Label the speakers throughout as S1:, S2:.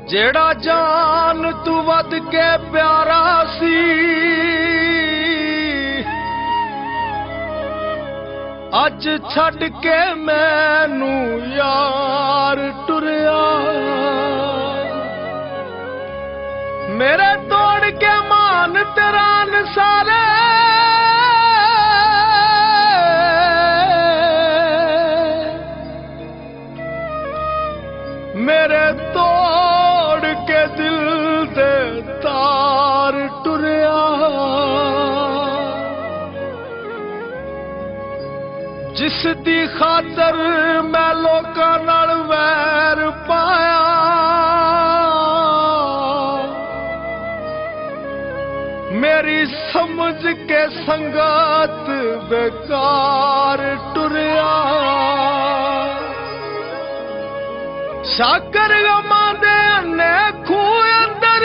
S1: जेड़ा जान तू वध के प्यारा सी, अज छड़ के मैनू यार टुरिया। मेरे तोड़ के मान तेरा नसारे, मेरे तोड़ के दिल दे तार टुरिया। जिस दी खातर मैं लोकां नाल वैर पाया, मेरी समझ के संगत बेकार टुरिया। शाकर गमा दे अन्ने खूह अंदर,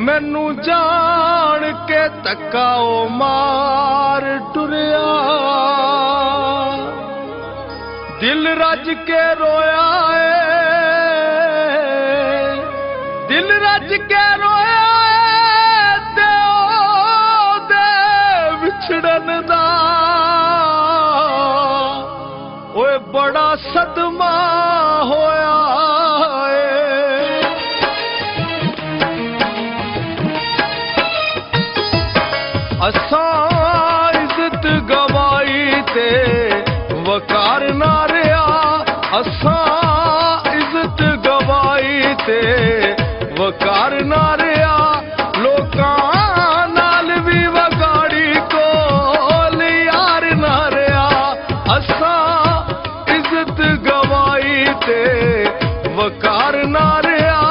S1: मैनू जान के धक्का ओ मार टुरिया। दिल रज के रोया है, दिल रज के रोया है, दे विछड़न दा ओए बड़ा सदमा होया है। असां इज्जत गवाई ते वकार ना रहा, असां इज्जत गवाई ते वकार ना रहा। लोकां नाल भी वगाड़ी कोल यार ना रहा, असां इज्जत गवाई ते वकार ना रहा।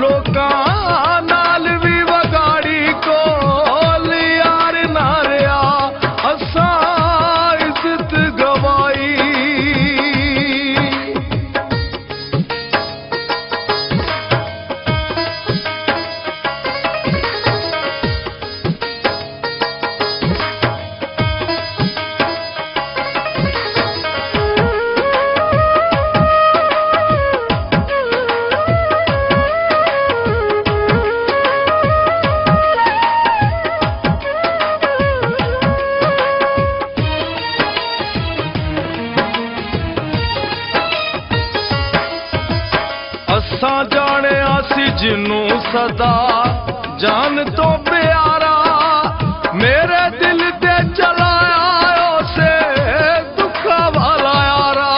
S1: लोकां नाल भी वगाड़ी कोल यार ना रहा, असां इज्जत गवाई। असां जाने आसी जिन्नू सदा जान तो प्यारा, मेरे दिल ते चलाया उसे दुखा वाला यारा।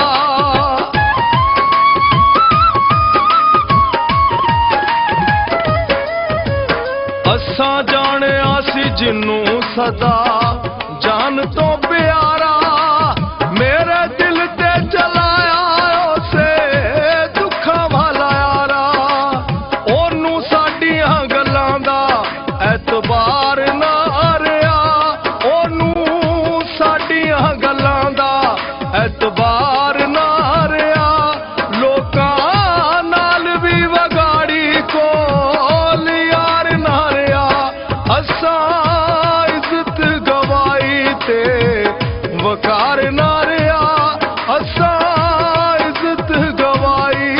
S1: असां जाने आसी जिन्नू सदा जान तो प्यारा, मेरे दिल ते चलाया उसे दुखा वाला यारा। ओनू साडियां गल्लां दा एतबार ना रहा, ओनू साडियां गल्लां दा एतबार ना रहा। लोकां नाल भी वगाड़ी कोल यार ना रहा, असां इज्जत गवाई ते वकार ना रहा, असां इज्जत गवाई।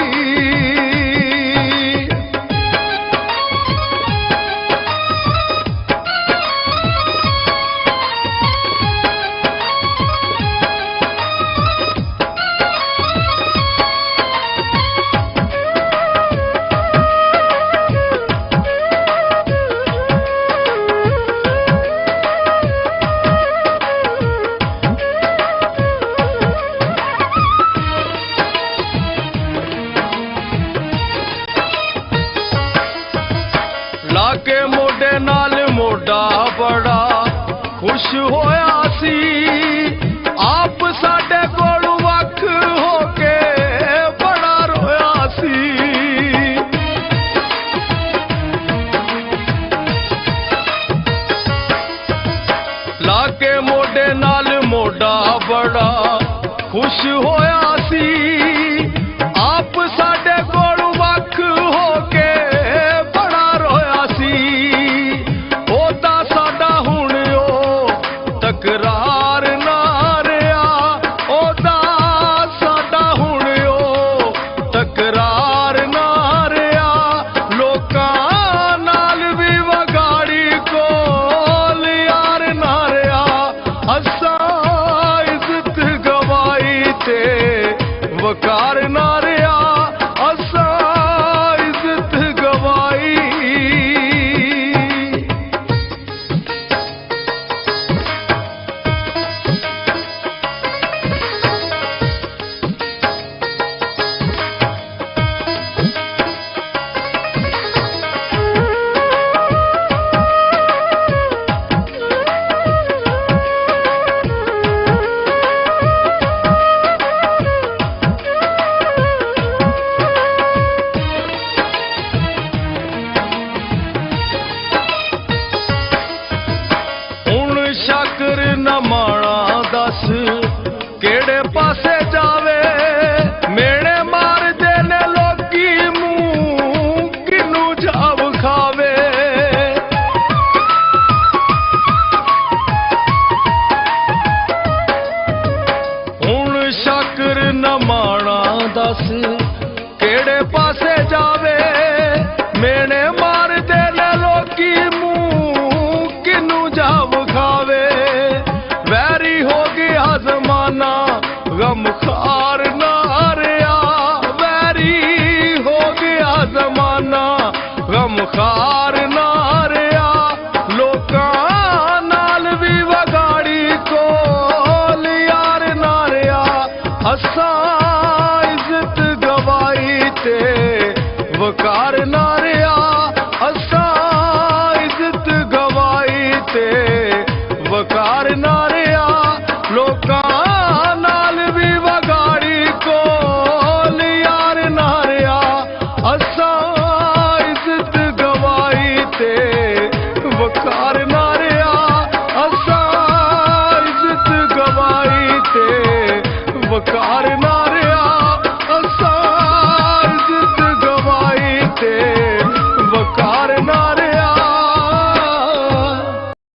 S1: लाके मोडे नाल मोडा बड़ा खुश होया सी, आप साडे कोल वख होके बड़ा रोया सी। लाके मोडे नाल मोडा बड़ा खुश होया सी, आप साडे कोल वख होके बड़ा रोया सी। ओदा साडा हुण ओ तकरार ना रहा, ਵਖਾਰ ਨਾ ਰਿਹਾ ਲੋਕਾਂ ਨਾਲ ਵੀ ਵਗਾੜੀ ਕੋਲ ਯਾਰ ਨਾ ਰਿਹਾ ਅਸਾਂ ਇੱਜ਼ਤ ਗਵਾਈ ਤੇ ਵਕਾਰ ਨਾ